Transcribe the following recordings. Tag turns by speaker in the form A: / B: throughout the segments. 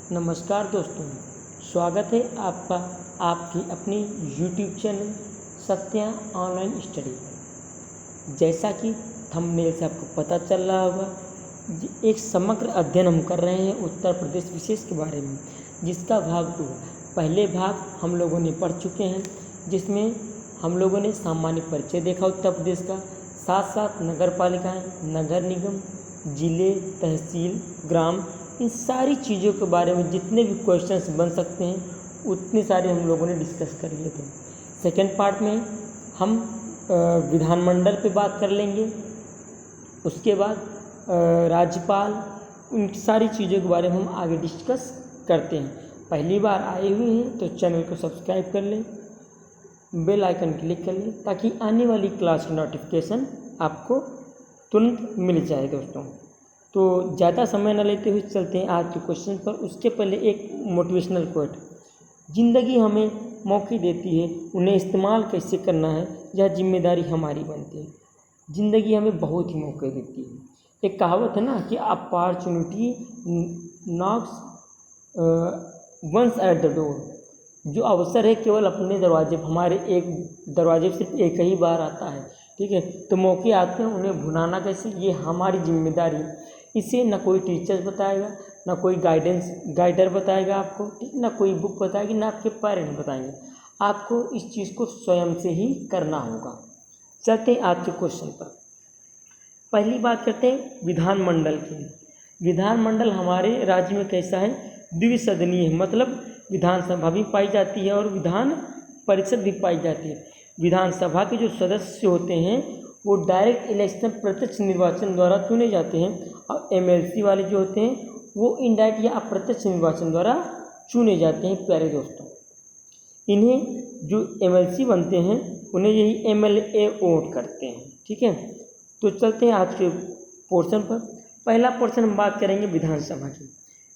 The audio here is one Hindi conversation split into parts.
A: नमस्कार दोस्तों, स्वागत है आपका आपकी अपनी YouTube channel Satya online study. जैसा कि थंबनेल से आपको पता चल रहा होगा, एक समग्र अध्ययन हम कर रहे हैं उत्तर प्रदेश विशेष के बारे में, जिसका भाग 2 पहले भाग हम लोगों ने पढ़ चुके हैं, जिसमें हम लोगों ने सामान्य परिचय देखा उत्तर प्रदेश का, साथ साथ नगर पालिकाएँ, नगर निगम, जिले, तहसील, ग्राम, इन सारी चीज़ों के बारे में जितने भी क्वेश्चंस बन सकते हैं उतने सारे हम लोगों ने डिस्कस कर लिए थे। सेकेंड पार्ट में हम विधानमंडल पे बात कर लेंगे, उसके बाद राज्यपाल, उन सारी चीज़ों के बारे में हम आगे डिस्कस करते हैं। पहली बार आए हुए हैं तो चैनल को सब्सक्राइब कर लें, बेल आइकन क्लिक कर लें, ताकि आने वाली क्लास की नोटिफिकेशन आपको तुरंत मिल जाए दोस्तों। तो ज़्यादा समय न लेते हुए चलते हैं आज के क्वेश्चन पर। उसके पहले एक मोटिवेशनल कोट, ज़िंदगी हमें मौके देती है, उन्हें इस्तेमाल कैसे करना है यह जिम्मेदारी हमारी बनती है। ज़िंदगी हमें बहुत ही मौके देती है। एक कहावत है ना कि opportunity knocks once at the door. जो अवसर है केवल अपने दरवाजे, हमारे एक दरवाजे सिर्फ एक ही बार आता है, ठीक है। तो मौके आते हैं, उन्हें भुनाना कैसे, ये हमारी जिम्मेदारी। इसे न कोई टीचर बताएगा, ना कोई गाइडर बताएगा आपको, ठीक, ना कोई बुक बताएगी, ना आपके पेरेंट्स बताएंगे। आपको इस चीज़ को स्वयं से ही करना होगा। चलते हैं आज के क्वेश्चन पर। पहली बात करते हैं विधानमंडल की। विधानमंडल हमारे राज्य में कैसा है, द्विसदनीय है, मतलब विधानसभा भी पाई जाती है और विधान परिषद भी पाई जाती है। विधानसभा के जो सदस्य होते हैं वो डायरेक्ट इलेक्शन, प्रत्यक्ष निर्वाचन द्वारा चुने जाते हैं, और एमएलसी वाले जो होते हैं वो इनडायरेक्ट या अप्रत्यक्ष निर्वाचन द्वारा चुने जाते हैं। प्यारे दोस्तों, इन्हें जो एमएलसी बनते हैं उन्हें यही एमएलए वोट करते हैं, ठीक है। तो चलते हैं आज के पोर्शन पर। पहला पोर्शन हम बात करेंगे विधानसभा की।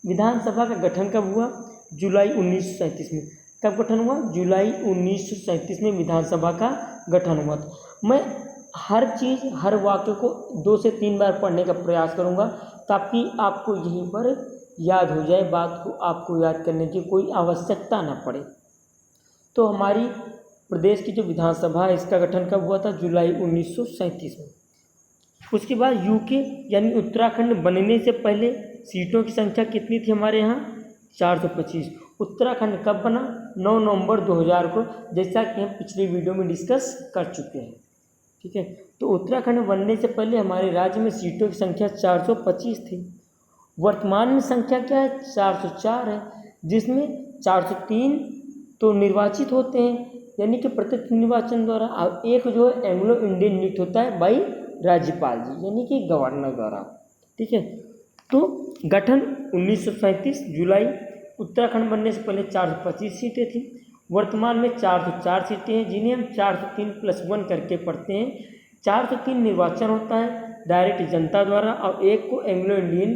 A: विधानसभा का गठन कब हुआ? जुलाई 1937 में। कब गठन हुआ? जुलाई 1937 में विधानसभा का गठन हुआ था। मैं हर चीज़, हर वाक्य को 2 से 3 बार पढ़ने का प्रयास करूंगा, ताकि आपको यहीं पर याद हो जाए, बात को आपको याद करने की कोई आवश्यकता ना पड़े। तो हमारी प्रदेश की जो विधानसभा है, इसका गठन कब हुआ था? जुलाई 1937 में। उसके बाद यूके यानी उत्तराखंड बनने से पहले सीटों की संख्या कितनी थी हमारे यहाँ? 425। उत्तराखंड कब बना? 9 नवंबर 2000 को, जैसा कि हम पिछली वीडियो में डिस्कस कर चुके हैं, ठीक है। तो उत्तराखंड बनने से पहले हमारे राज्य में सीटों की संख्या 425 थी। वर्तमान में संख्या क्या है? 404 है, जिसमें 403 तो निर्वाचित होते हैं, यानी कि प्रत्यक्ष निर्वाचन द्वारा, और एक जो है एंग्लो इंडियन नियुक्त होता है बाई राज्यपाल जी, यानी कि गवर्नर द्वारा, ठीक है। तो गठन 1937 जुलाई। उत्तराखंड बनने से पहले 425 सीटें थी। वर्तमान में 404 सीटें हैं, जिन्हें हम 403+1 करके पढ़ते हैं। 403 निर्वाचन होता है डायरेक्ट जनता द्वारा, और एक को एंग्लो इंडियन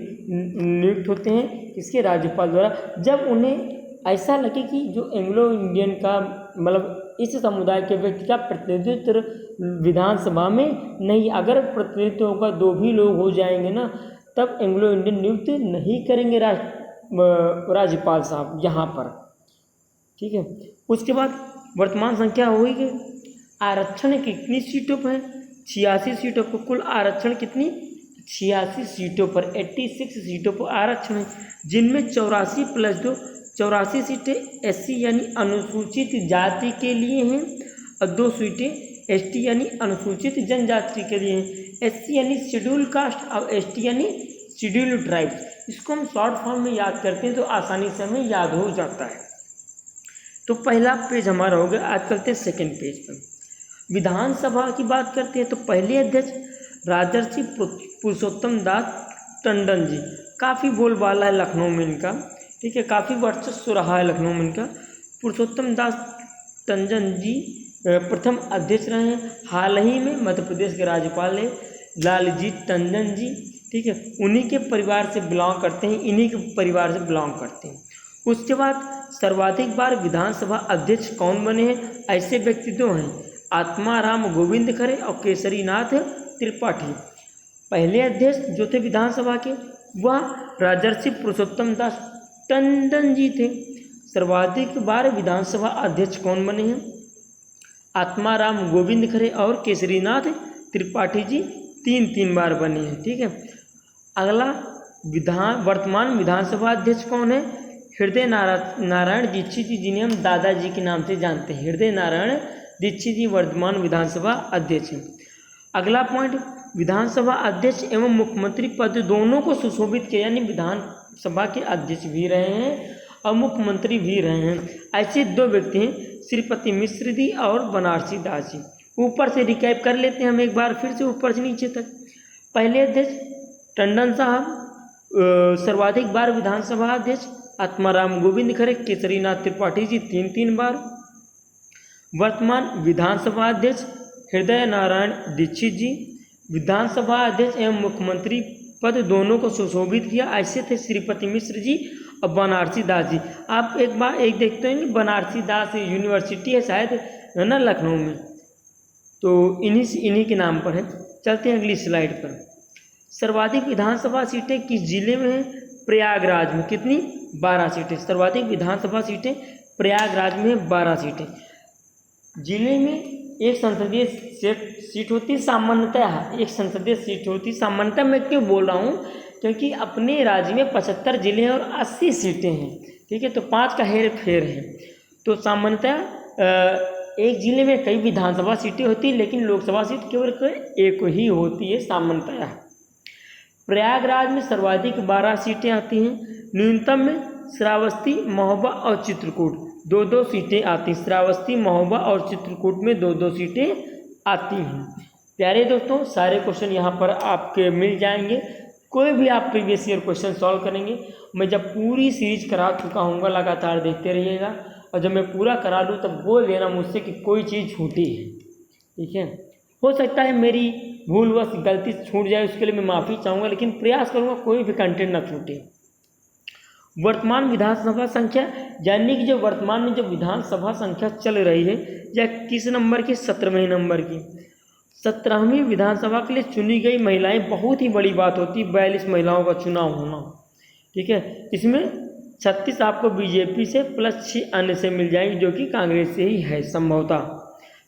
A: नियुक्त होते हैं इसके राज्यपाल द्वारा। जब उन्हें ऐसा लगे कि जो एंग्लो इंडियन का, मतलब इस समुदाय के व्यक्ति का प्रतिनिधित्व विधानसभा में नहीं, अगर प्रतिनिधित्व होगा 2 भी लोग हो जाएंगे ना, तब एंग्लो इंडियन नियुक्त नहीं करेंगे राज्यपाल साहब यहाँ पर, ठीक है। उसके बाद वर्तमान संख्या हुई कि आरक्षण कितनी सीटों पर है? 86 सीटों पर। कुल आरक्षण कितनी? 86 सीटों पर, 86 सीटों पर आरक्षण है, जिनमें 84+2 सीटें एससी यानी अनुसूचित जाति के लिए हैं, और 2 सीटें एसटी यानी अनुसूचित जनजाति के लिए हैं। एससी यानी शेड्यूल कास्ट, और एसटी यानी शेड्यूल ट्राइब्स। इसको हम शॉर्ट फॉर्म में याद करते हैं तो आसानी से हमें याद हो जाता है। तो पहला पेज हमारा हो गया। आज चलते हैं सेकेंड पेज पर। विधानसभा की बात करते हैं तो पहले अध्यक्ष राजर्षि पुरुषोत्तम दास टंडन जी। काफ़ी बोलबाला है लखनऊ में इनका, ठीक है, काफ़ी वर्चस्व रहा है लखनऊ में इनका। पुरुषोत्तम दास टंडन जी प्रथम अध्यक्ष रहे हैं। हाल ही में मध्य प्रदेश के राज्यपाल है लालजी टंडन जी, ठीक है, उन्हीं के परिवार से बिलोंग करते हैं, इन्हीं के परिवार से बिलोंग करते हैं। उसके बाद सर्वाधिक बार विधानसभा अध्यक्ष कौन बने हैं? ऐसे व्यक्ति 2 हैं, आत्माराम गोविंद खरे और केसरीनाथ त्रिपाठी। पहले अध्यक्ष जो थे विधानसभा के, वह राजर्षि पुरुषोत्तम दास टंडन जी थे। सर्वाधिक बार विधानसभा अध्यक्ष कौन बने हैं? आत्माराम गोविंद खरे और केसरीनाथ त्रिपाठी जी 3 बार बने हैं। ठीक है। अगला वर्तमान विधानसभा अध्यक्ष कौन है? हृदय नारायण दीक्षित जी, जिन्हें हम दादाजी के नाम से जानते हैं। हृदय नारायण दीक्षित जी वर्तमान विधानसभा अध्यक्ष हैं। अगला पॉइंट, विधानसभा अध्यक्ष एवं मुख्यमंत्री पद दोनों को सुशोभित किया, यानी विधानसभा के अध्यक्ष भी रहे हैं और मुख्यमंत्री भी रहे हैं। ऐसे 2 व्यक्ति हैं, श्रीपति मिश्र जी और बनारसी दास जी। ऊपर से रिकैप कर लेते हैं हम एक बार फिर से ऊपर से नीचे तक। पहले अध्यक्ष टंडन साहब, सर्वाधिक बार विधानसभा अध्यक्ष आत्माराम गोविंद खरे, केसरीनाथ त्रिपाठी जी 3 बार। वर्तमान विधानसभा अध्यक्ष हृदय नारायण दीक्षित जी। विधानसभा अध्यक्ष एवं मुख्यमंत्री पद दोनों को सुशोभित किया, ऐसे थे श्रीपति मिश्र जी और बनारसी दास जी। आप एक देखते हैं कि बनारसी दास यूनिवर्सिटी है शायद, है ना, लखनऊ में, तो इन्हीं के नाम पर है। चलते हैं अगली स्लाइड पर। सर्वाधिक विधानसभा सीटें किस जिले में हैं? प्रयागराज में। कितनी? 12 सीटें। सर्वाधिक विधानसभा सीटें प्रयागराज में 12 सीटें। जिले में एक संसदीय सीट होती है सामान्यतः, एक संसदीय सीट होती है सामान्यतः। मैं क्यों बोल रहा हूँ? क्योंकि अपने राज्य में 75 जिले हैं और 80 सीटें हैं। ठीक है, तो 5 का हेर फेर है। तो सामान्यतः एक जिले में कई विधानसभा सीटें होती हैं, लेकिन लोकसभा सीट केवल एक ही होती है सामान्यतः। प्रयागराज में सर्वाधिक 12 सीटें आती हैं। न्यूनतम में श्रावस्ती, महोबा और चित्रकूट 2-2 सीटें आती हैं। श्रावस्ती, महोबा और चित्रकूट में 2-2 सीटें आती हैं। प्यारे दोस्तों, सारे क्वेश्चन यहाँ पर आपके मिल जाएंगे। कोई भी आप प्रीवियस ईयर क्वेश्चन सॉल्व करेंगे, मैं जब पूरी सीरीज करा चुका हूँगा, लगातार देखते रहिएगा, और जब मैं पूरा करा लूँ तब बोल देना मुझसे कि कोई चीज़ छूटी है। ठीक है, हो सकता है मेरी भूलवश गलती छूट जाए, उसके लिए मैं माफ़ी चाहूँगा, लेकिन प्रयास करूँगा कोई भी कंटेंट ना छूटे। वर्तमान विधानसभा संख्या, यानी कि जो वर्तमान में जो विधानसभा संख्या चल रही है, यह किस नंबर की? 17वें नंबर की। 17वीं विधानसभा के लिए चुनी गई महिलाएं बहुत ही बड़ी बात होती है, 42 महिलाओं का चुनाव होना। ठीक है, इसमें 36 आपको बीजेपी से प्लस 6 अन्य से मिल जाएंगी, जो कि कांग्रेस से ही है संभवतः।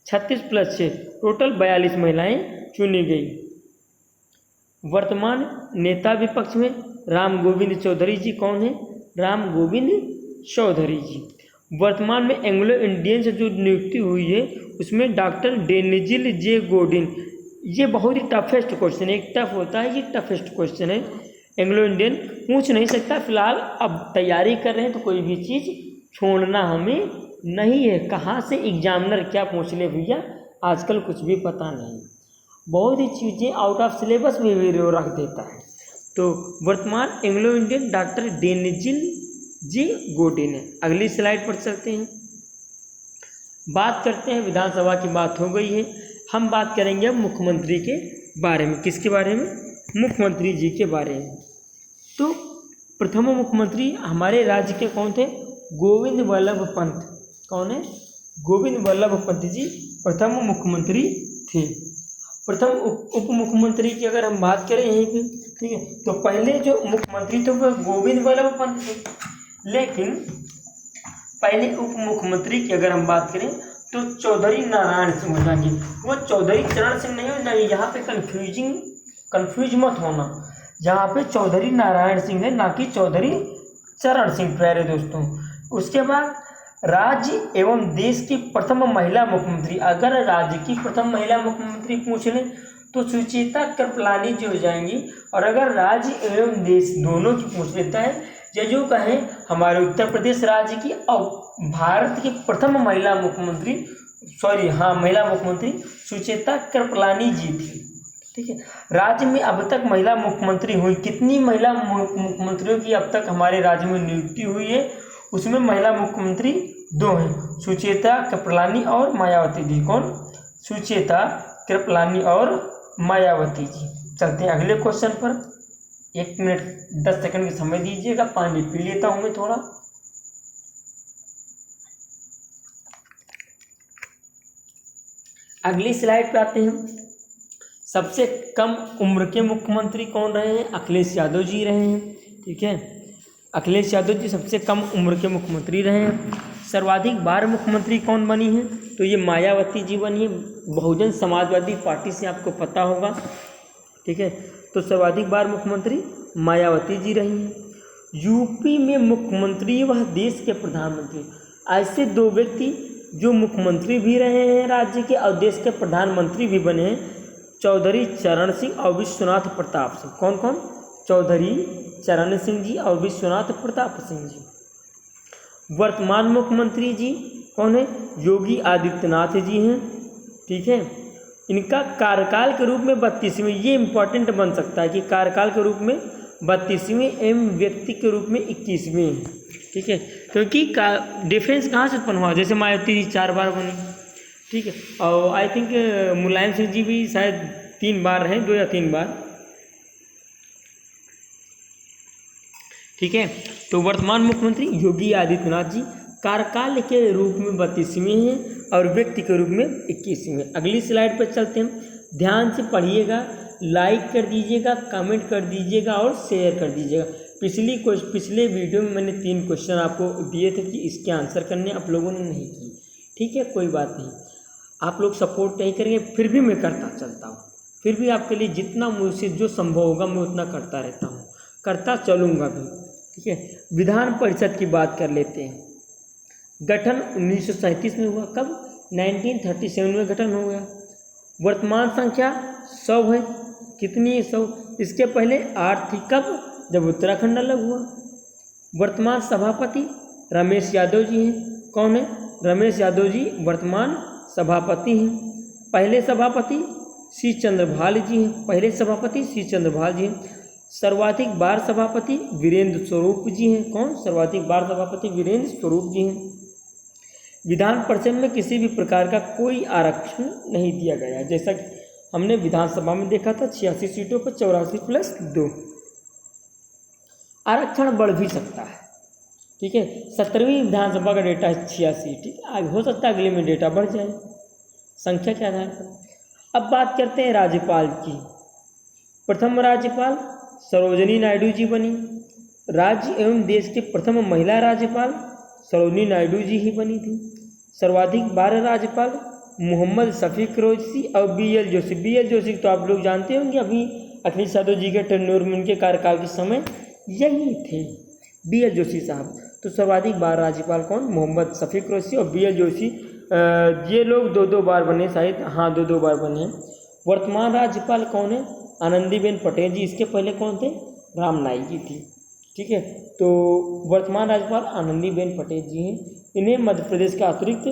A: 36 प्लस 6 टोटल 42 महिलाएं चुनी गई। वर्तमान नेता विपक्ष में राम गोविंद चौधरी जी कौन है? राम गोविंद चौधरी जी। वर्तमान में एंग्लो इंडियन से जो नियुक्ति हुई है उसमें डॉक्टर डेनिजिल जे गोडिन। ये बहुत ही टफेस्ट क्वेश्चन है, एक टफ होता है, ये टफेस्ट क्वेश्चन है। एंग्लो इंडियन पूछ नहीं सकता, फिलहाल अब तैयारी कर रहे हैं तो कोई भी चीज़ छोड़ना हमें नहीं है। कहाँ से एग्जामिनर क्या पूछ ले भैया, आजकल कुछ भी पता नहीं, बहुत ही चीज़ें आउट ऑफ सिलेबस में भी रख देता है। तो वर्तमान एंग्लो इंडियन डॉक्टर डेनिजिल जी गोडिन है। अगली स्लाइड पर चलते हैं, बात करते हैं। विधानसभा की बात हो गई है, हम बात करेंगे अब मुख्यमंत्री के बारे में। किसके बारे में? मुख्यमंत्री जी के बारे में। तो प्रथम मुख्यमंत्री हमारे राज्य के कौन थे? गोविंद वल्लभ पंत। कौन है? गोविंद वल्लभ पंत जी प्रथम मुख्यमंत्री थे। प्रथम उप मुख्यमंत्री की अगर हम बात करें यहीं पे, ठीक है, तो पहले जो मुख्यमंत्री थे वह गोविंद वल्लभ पंत थे, लेकिन पहले उप मुख्यमंत्री की अगर हम बात करें तो चौधरी नारायण सिंह हो जाएंगे। वो चौधरी चरण सिंह नहीं हो जाएंगे, यहाँ पे कंफ्यूज मत होना, जहाँ पे चौधरी नारायण सिंह है, ना कि चौधरी चरण सिंह, प्यारे दोस्तों। उसके बाद राज्य एवं देश की प्रथम महिला मुख्यमंत्री, अगर राज्य की प्रथम महिला मुख्यमंत्री पूछ लें तो सुचेता कृपलानी जी हो जाएंगी, और अगर राज्य एवं देश दोनों की पूछ लेता है, जो कहें हमारे उत्तर प्रदेश राज्य की और भारत की प्रथम महिला मुख्यमंत्री, महिला मुख्यमंत्री सुचेता कृपलानी जी थी। ठीक है, राज्य में अब तक महिला मुख्यमंत्री हुई, कितनी महिला मुख्यमंत्रियों की अब तक हमारे राज्य में नियुक्ति हुई है? उसमें महिला मुख्यमंत्री 2 हैं, सुचेता कृपलानी और मायावती जी। कौन? सुचेता कृपलानी और मायावती जी। चलते हैं अगले क्वेश्चन पर। 1 मिनट 10 सेकंड का समय दीजिएगा, पानी पी लेता हूं मैं थोड़ा। अगली स्लाइड पे आते हैं। सबसे कम उम्र के मुख्यमंत्री कौन रहे हैं? अखिलेश यादव जी रहे हैं। ठीक है, अखिलेश यादव जी सबसे कम उम्र के मुख्यमंत्री रहे हैं। सर्वाधिक बार मुख्यमंत्री कौन बनी है? तो ये मायावती जी बनी है, बहुजन समाजवादी पार्टी से, आपको पता होगा। ठीक है, तो सर्वाधिक बार मुख्यमंत्री मायावती जी रही हैं। यूपी में मुख्यमंत्री वह देश के प्रधानमंत्री, ऐसे दो व्यक्ति जो मुख्यमंत्री भी रहे हैं राज्य के और देश के प्रधानमंत्री भी बने हैं, चौधरी चरण सिंह और विश्वनाथ प्रताप सिंह। कौन कौन? चौधरी चरण सिंह जी और विश्वनाथ प्रताप सिंह जी। वर्तमान मुख्यमंत्री जी कौन है? योगी आदित्यनाथ जी हैं। ठीक है, इनका कार्यकाल के रूप में 32वें, ये इम्पोर्टेंट बन सकता है कि कार्यकाल के रूप में 32वें एवं व्यक्ति के रूप में 21वें हैं। ठीक है, क्योंकि डिफरेंस कहाँ से उत्पन्न हुआ? जैसे मायावती जी 4 बार बनी, ठीक है, और आई थिंक मुलायम सिंह जी भी शायद 3 बार रहे, 2 या 3 बार। ठीक है, तो वर्तमान मुख्यमंत्री योगी आदित्यनाथ जी कार्यकाल के रूप में 32वें हैं और व्यक्ति के रूप में 21वें। अगली स्लाइड पर चलते हैं, ध्यान से पढ़िएगा, लाइक कर दीजिएगा, कमेंट कर दीजिएगा और शेयर कर दीजिएगा। पिछले वीडियो में मैंने 3 क्वेश्चन आपको दिए थे कि इसके आंसर करने, आप लोगों ने नहीं किए। ठीक है, कोई बात नहीं, आप लोग सपोर्ट नहीं करेंगे, फिर भी मैं करता चलता हूँ, फिर भी आपके लिए जितना मुझसे जो संभव होगा मैं उतना करता रहता हूँ, करता चलूँगा भी। ठीक है, विधान परिषद की बात कर लेते हैं। गठन 1937 में हुआ। कब? 1937 में गठन हो गया। वर्तमान संख्या 100 है। कितनी है? 100। इसके पहले 8 थी। कब? जब उत्तराखंड अलग हुआ। वर्तमान सभापति रमेश यादव जी हैं। कौन है? रमेश यादव जी वर्तमान सभापति हैं। पहले सभापति सी चंद्रभाल जी हैं। पहले सभापति सी चंद्रभाल जी हैं। सर्वाधिक बार सभापति वीरेंद्र स्वरूप जी हैं। कौन? सर्वाधिक बार सभापति वीरेंद्र स्वरूप जी हैं। विधान परिषद में किसी भी प्रकार का कोई आरक्षण नहीं दिया गया, जैसा कि हमने विधानसभा में देखा था 86 सीटों पर 84+2। आरक्षण बढ़ भी सकता है। ठीक है, 17वीं विधानसभा का डेटा है 86। ठीक है, हो सकता है अगले में डेटा बढ़ जाए संख्या के आधार पर। अब बात करते हैं राज्यपाल की। प्रथम राज्यपाल सरोजिनी नायडू जी बनी। राज्य एवं देश के प्रथम महिला राज्यपाल सरोजिनी नायडू जी ही बनी थी। सर्वाधिक बार राज्यपाल मोहम्मद शफी फिरोजी और BL जोशी। BL जोशी तो आप लोग जानते होंगे, अभी अखिलेश यादव जी के टेन्योर में उनके कार्यकाल के समय यही थे, BL जोशी साहब। तो सर्वाधिक बार राज्यपाल कौन? मोहम्मद शफी फिरोजी और BL जोशी। ये लोग 2-2 बार बने शायद, हाँ 2-2 बार बने हैं। वर्तमान राज्यपाल कौन है? आनंदीबेन पटेल जी। इसके पहले कौन थे? राम नाईक जी थी। ठीक है, तो वर्तमान राज्यपाल आनंदीबेन पटेल जी हैं। इन्हें मध्य प्रदेश का अतिरिक्त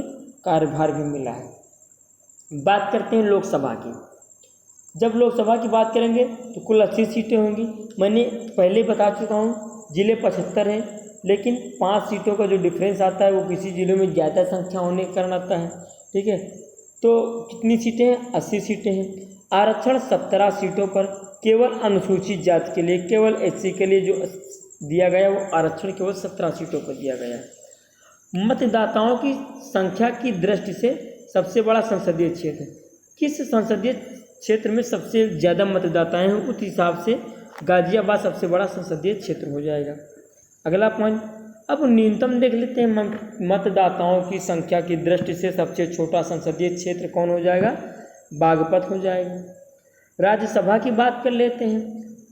A: कार्यभार भी मिला है। बात करते हैं लोकसभा की। जब लोकसभा की बात करेंगे तो कुल 80 सीटें होंगी। मैंने पहले बता चुका हूँ, जिले 75 हैं, लेकिन 5 सीटों का जो डिफरेंस आता है वो किसी जिले में ज़्यादा संख्या होने के कारण आता है। ठीक है, तो कितनी सीटें हैं? 80 सीटें हैं। आरक्षण 17 सीटों पर केवल अनुसूचित जाति के लिए, केवल SC के लिए जो दिया गया वो आरक्षण केवल 17 सीटों पर दिया गया है। मतदाताओं की संख्या की दृष्टि से सबसे बड़ा संसदीय क्षेत्र, किस संसदीय क्षेत्र में सबसे ज़्यादा मतदाता हैं उस हिसाब से गाजियाबाद सबसे बड़ा संसदीय क्षेत्र हो जाएगा। अगला पॉइंट, अब न्यूनतम देख लेते हैं। मतदाताओं की संख्या की दृष्टि से सबसे छोटा संसदीय क्षेत्र कौन हो जाएगा? बागपत हो जाएगा। राज्यसभा की बात कर लेते हैं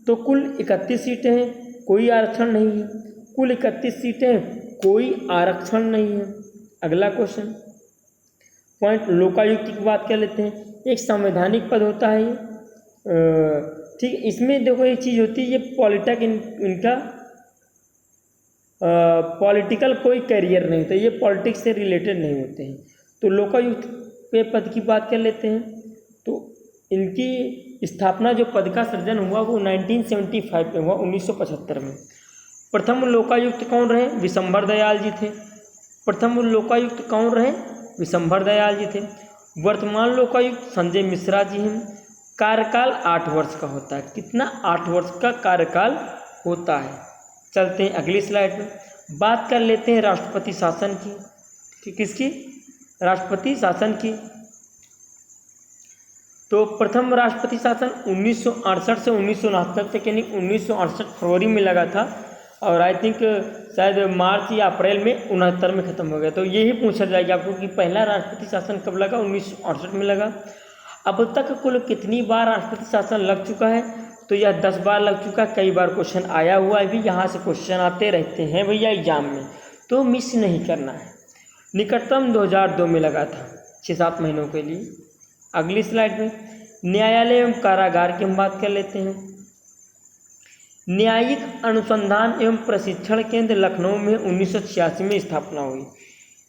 A: तो कुल 31 सीटें हैं, कोई आरक्षण नहीं है। कुल 31 सीटें हैं, कोई आरक्षण नहीं है। अगला क्वेश्चन पॉइंट, लोकायुक्त की बात कर लेते हैं। एक संवैधानिक पद होता है ये, ठीक। इसमें देखो एक चीज़ होती है, ये इनका पॉलिटिकल कोई करियर नहीं होता, ये पॉलिटिक्स से रिलेटेड नहीं होते हैं। तो लोकायुक्त पे पद की बात कर लेते हैं तो इनकी स्थापना, जो पद का सृजन हुआ वो 1975 में हुआ, 1975 में। प्रथम लोकायुक्त कौन रहे? विशंभर दयाल जी थे। प्रथम लोकायुक्त कौन रहे? विशंभर दयाल जी थे। वर्तमान लोकायुक्त संजय मिश्रा जी हैं। कार्यकाल 8 वर्ष का होता है। कितना? 8 वर्ष का कार्यकाल होता है। चलते हैं अगली स्लाइड में, बात कर लेते हैं राष्ट्रपति शासन की। किसकी? राष्ट्रपति शासन की। तो प्रथम राष्ट्रपति शासन 1968 से 1969 तक, यानी 1968 फरवरी में लगा था। और आई थिंक शायद मार्च या अप्रैल में 69 में ख़त्म हो गया। तो यही पूछा जाएगा आपको कि पहला राष्ट्रपति शासन कब लगा, 1968 में लगा। अब तक कुल कितनी बार राष्ट्रपति शासन लग चुका है, तो यह 10 बार लग चुका। कई बार क्वेश्चन आया हुआ है भी, यहाँ से क्वेश्चन आते रहते हैं भैया एग्जाम में, तो मिस नहीं करना है। निकटतम 2002 में लगा था, 6-7 महीनों के लिए। अगली स्लाइड में न्यायालय एवं कारागार की हम बात कर लेते हैं। न्यायिक अनुसंधान एवं प्रशिक्षण केंद्र लखनऊ में 1986 में स्थापना हुई।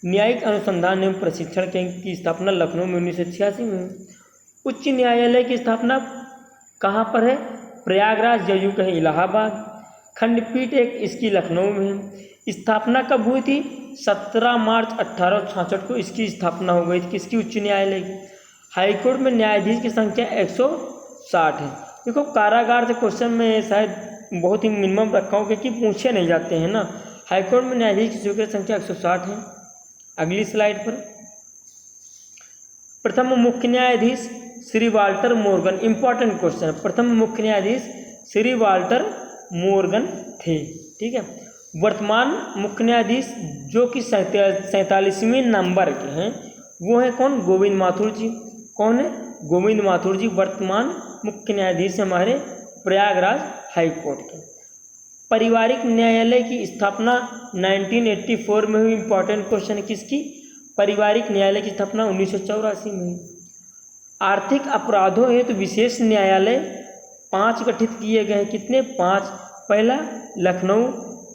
A: न्यायिक अनुसंधान एवं प्रशिक्षण केंद्र की स्थापना लखनऊ में 1986 में हुई। उच्च न्यायालय की स्थापना कहाँ पर है, प्रयागराज जयू कहीं इलाहाबाद। खंडपीठ एक इसकी लखनऊ में है। स्थापना कब हुई थी, 17 मार्च 1866 को इसकी स्थापना हो गई थी, किसकी, उच्च न्यायालय की। हाईकोर्ट में न्यायाधीश की संख्या 160 है। देखो कारागार से क्वेश्चन में शायद बहुत ही मिनिमम रखा हूँ क्योंकि पूछे नहीं जाते हैं ना। हाईकोर्ट में न्यायाधीश की संख्या 160 है। अगली स्लाइड पर प्रथम मुख्य न्यायाधीश Shri Walter Morgan, important question है। प्रथम मुख्य न्यायाधीश श्री वाल्टर मोर्गन थे, ठीक है। वर्तमान मुख्य न्यायाधीश जो कि 47वें नंबर के हैं वो है कौन, गोविंद माथुर जी। कौन है, गोविंद माथुर जी वर्तमान मुख्य न्यायाधीश हमारे प्रयागराज हाई कोर्ट के। पारिवारिक न्यायालय की स्थापना 1984 में हुई। इंपॉर्टेंट क्वेश्चन है किसकी, पारिवारिक न्यायालय की स्थापना 1984 में हुई। आर्थिक अपराधों हेतु विशेष न्यायालय 5 गठित किए गए हैं। कितने, 5। पहला लखनऊ,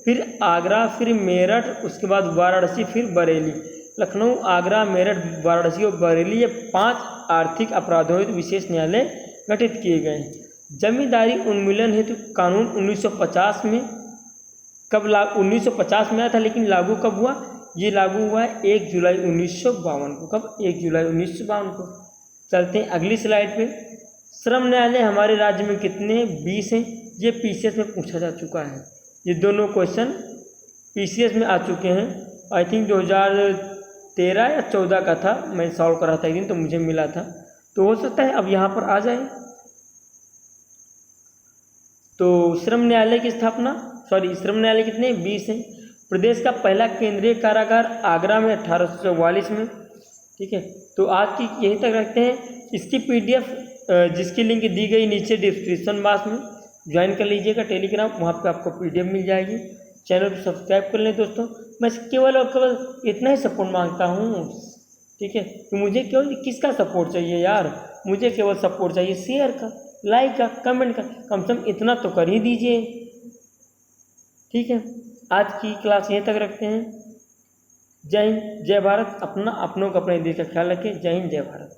A: फिर आगरा, फिर मेरठ, उसके बाद वाराणसी, फिर बरेली। लखनऊ, आगरा, मेरठ, वाराणसी और बरेली, ये 5 आर्थिक अपराधों हेतु विशेष न्यायालय गठित किए गए हैं। जमींदारी उन्मूलन हेतु कानून 1950 में, कब 1950 में आया था, लेकिन लागू कब हुआ, ये लागू हुआ है 1 जुलाई 1952 को। कब, 1 जुलाई 1952 को। चलते हैं अगली स्लाइड पे। श्रम न्यायालय हमारे राज्य में कितने, 20 हैं। ये पीसीएस में पूछा जा चुका है। ये दोनों क्वेश्चन पीसीएस में आ चुके हैं। आई थिंक 2013 या 14 का था, मैं सॉल्व करा था एक दिन तो मुझे मिला था, तो हो सकता है अब यहाँ पर आ जाए। तो श्रम न्यायालय की स्थापना, श्रम न्यायालय कितने, 20 हैं। प्रदेश का पहला केंद्रीय कारागार आगरा में 1844 में, ठीक है। तो आज की यहीं तक रखते हैं। इसकी पीडीएफ जिसकी लिंक दी गई नीचे डिस्क्रिप्शन बॉक्स में, ज्वाइन कर लीजिएगा टेलीग्राम, वहाँ पे आपको पीडीएफ मिल जाएगी। चैनल को सब्सक्राइब कर लें दोस्तों। मैं केवल और केवल इतना ही सपोर्ट मांगता हूँ, ठीक है। तो मुझे केवल किसका सपोर्ट चाहिए यार, मुझे केवल सपोर्ट चाहिए शेयर का, लाइक का, कमेंट का, कम से कम इतना तो कर ही दीजिए, ठीक है। आज की क्लास यहीं तक रखते हैं। जय हिंद, जय भारत। अपना, अपनों का, अपने देश का ख्याल रखें। जय हिंद, जय भारत।